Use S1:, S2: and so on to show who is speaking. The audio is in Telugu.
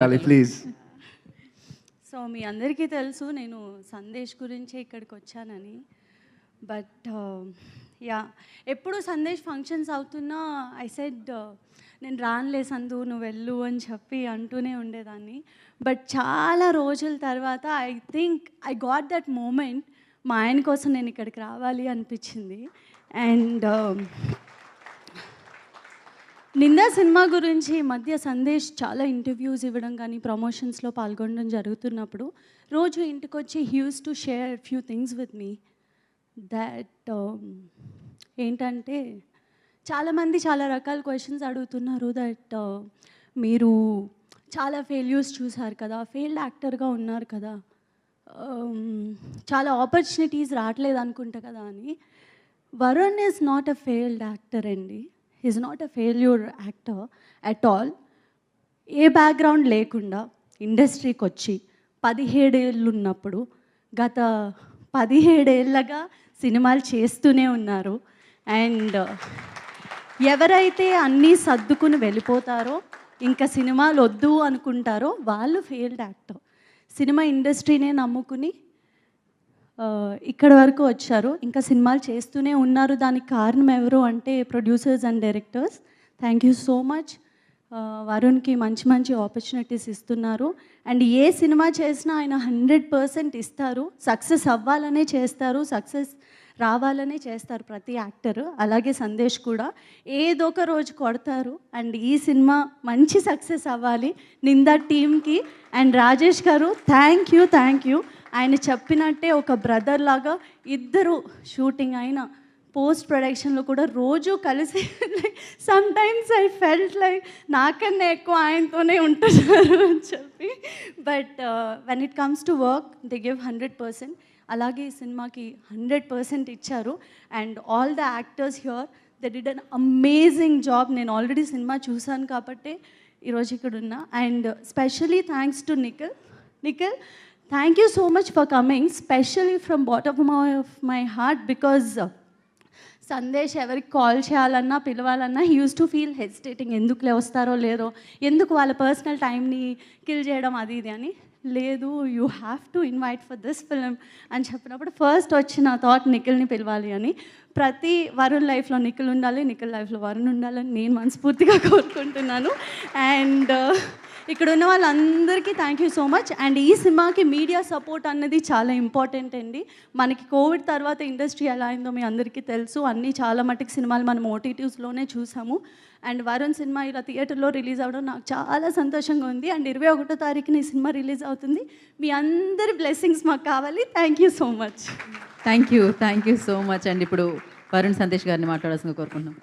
S1: మాట్లాడాలి ప్లీజ్.
S2: సో మీ అందరికీ తెలుసు నేను సందేశ్ గురించే ఇక్కడికి వచ్చానని. బట్ యా, ఎప్పుడు సందేశ్ ఫంక్షన్స్ అవుతున్నా ఐ సెడ్ నేను రానులే సందు నువ్వు వెళ్ళు అని చెప్పి అంటూనే ఉండేదాన్ని. బట్ చాలా రోజుల తర్వాత I think I got that moment, మా ఆయన కోసం నేను ఇక్కడికి రావాలి అనిపించింది. అండ్ నిందా సినిమా గురించి ఈ మధ్య సందేశ్ చాలా ఇంటర్వ్యూస్ ఇవ్వడం కానీ ప్రమోషన్స్లో పాల్గొనడం జరుగుతున్నప్పుడు రోజు ఇంటికి వచ్చి he use to share few things with me. That ఏంటంటే చాలామంది చాలా రకాల క్వశ్చన్స్ అడుగుతున్నారు. దట్ మీరు చాలా ఫెయిల్యూర్స్ చూసారు కదా, ఫెయిల్డ్ యాక్టర్గా ఉన్నారు కదా, చాలా ఆపర్చునిటీస్ రావట్లేదు అనుకుంటా కదా అని. Varun is not a failed actor అండి. Is not a failure actor at all. ఏ బ్యాక్గ్రౌండ్ లేకుండా ఇండస్ట్రీకి వచ్చి 17 ఏళ్ళు ఉన్నప్పుడు గత 17 ఏళ్ళగా సినిమాలు చేస్తూనే ఉన్నారు. అండ్ ఎవరైతే అన్నీ సర్దుకుని వెళ్ళిపోతారో, ఇంకా సినిమాలు వద్దు అనుకుంటారో వాళ్ళు ఫెయిల్డ్ యాక్టర్. సినిమా ఇండస్ట్రీనే నమ్ముకుని ఇక్కడ వరకు వచ్చారు, ఇంకా సినిమాలు చేస్తూనే ఉన్నారు. దానికి కారణం ఎవరు అంటే producers and directors. Thank you so much. వరుణ్కి మంచి మంచి ఆపర్చునిటీస్ ఇస్తున్నారు. అండ్ ఏ సినిమా చేసినా ఆయన 100% ఇస్తారు. సక్సెస్ అవ్వాలనే చేస్తారు, సక్సెస్ రావాలనే చేస్తారు ప్రతి యాక్టర్. అలాగే సందేశ్ కూడా ఏదో ఒక రోజు కొడతారు. అండ్ ఈ సినిమా మంచి సక్సెస్ అవ్వాలి నిందా టీమ్కి. అండ్ రాజేష్ గారు థ్యాంక్ యూ. ఆయన చెప్పినట్టే ఒక బ్రదర్ లాగా ఇద్దరు షూటింగ్ అయినా పోస్ట్ ప్రొడక్షన్లో కూడా రోజు కలిసి some times I felt like నాకన్నా ఎక్కువ ఆయనతోనే ఉంటున్నారు అని చెప్పి. But when it comes to work they give 100%. అలాగే ఈ సినిమాకి 100% ఇచ్చారు. And all the actors here they did an amazing job. నేను ఆల్రెడీ సినిమా చూశాను కాబట్టి ఈరోజు ఇక్కడ ఉన్నా. And specially thanks to Nikhil. Thank you so much for coming, especially from bottom of my heart. Because Sandesh ఎవరికి కాల్ చేయాలన్నా పిలవాలన్నా he use to feel hesitating, ఎందుకులే వస్తారో లేదో, ఎందుకు వాళ్ళ పర్సనల్ టైంని కిల్ చేయడం అది ఇది అని. లేదు, you have to invite for this film అని చెప్పినప్పుడు ఫస్ట్ వచ్చిన థాట్ నిఖిల్ని పిలవాలి అని. ప్రతి వరుణ్ లైఫ్లో నిఖిల్ ఉండాలి, నిఖిల్ లైఫ్లో వరుణ్ ఉండాలని నేను మనస్ఫూర్తిగా కోరుకుంటున్నాను. అండ్ ఇక్కడ ఉన్న వాళ్ళందరికీ thank you so much. And ఈ సినిమాకి మీడియా సపోర్ట్ అన్నది చాలా ఇంపార్టెంట్ అండి. మనకి కోవిడ్ తర్వాత ఇండస్ట్రీ ఎలా అయిందో మీ అందరికీ తెలుసు. అన్నీ చాలా మటుకు సినిమాలు మనం ఓటీటీస్లోనే చూసాము. అండ్ వరుణ్ సినిమా ఇలా థియేటర్లో రిలీజ్ అవ్వడం నాకు చాలా సంతోషంగా ఉంది. అండ్ 21వ తారీఖున ఈ సినిమా రిలీజ్ అవుతుంది. మీ అందరి బ్లెస్సింగ్స్ మాకు కావాలి. Thank you so much.
S3: Thank you so much అండి. ఇప్పుడు వరుణ్ సందేశ్ గారిని మాట్లాడాల్సిందిగా కోరుకుంటున్నాం.